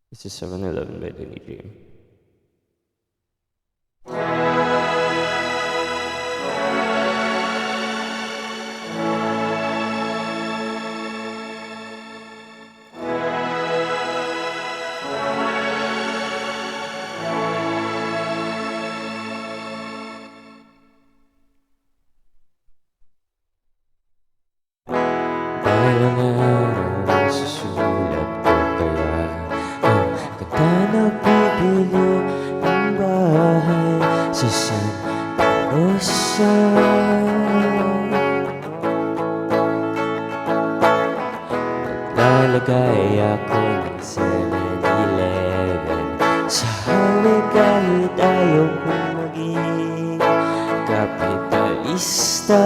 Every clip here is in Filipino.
This is 7-Eleven by Danny Dream. Balang araw susulat ko kaya ang kanta na bibili ng bahay sa Santa Rosa. Maglalagay ako ng 7-Eleven sa highway kahit ayaw kong maging kapitalista.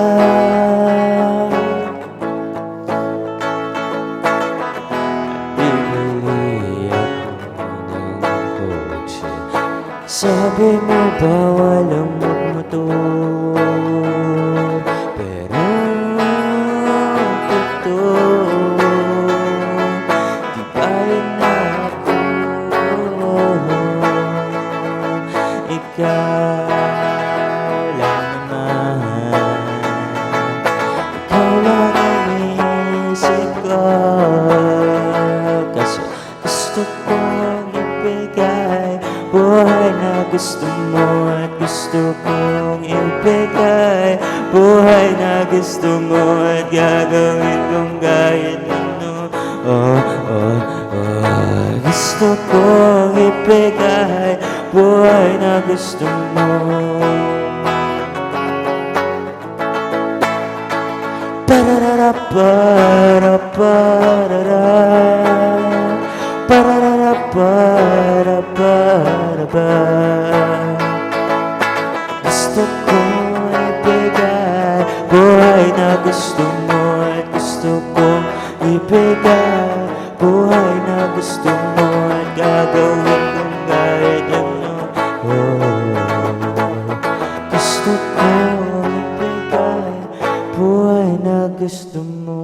Sabi mo bawal ang magmotor, pero totoo di pa rin ako. Ikaw lang naman, ikaw lang ang isip ko, kasi gusto kong ibigay buhay na gusto mo at gusto kong ibigay. Buhay na gusto mo at gagawin kong kahit ano. Gusto kong ibigay. Buhay na gusto mo. Pararara, gusto kong ibigay buhay na gusto mo at gusto kong ibigay. Buhay na gusto mo at gagawin kong kahit ano. Gusto kong ibigay buhay na gusto mo.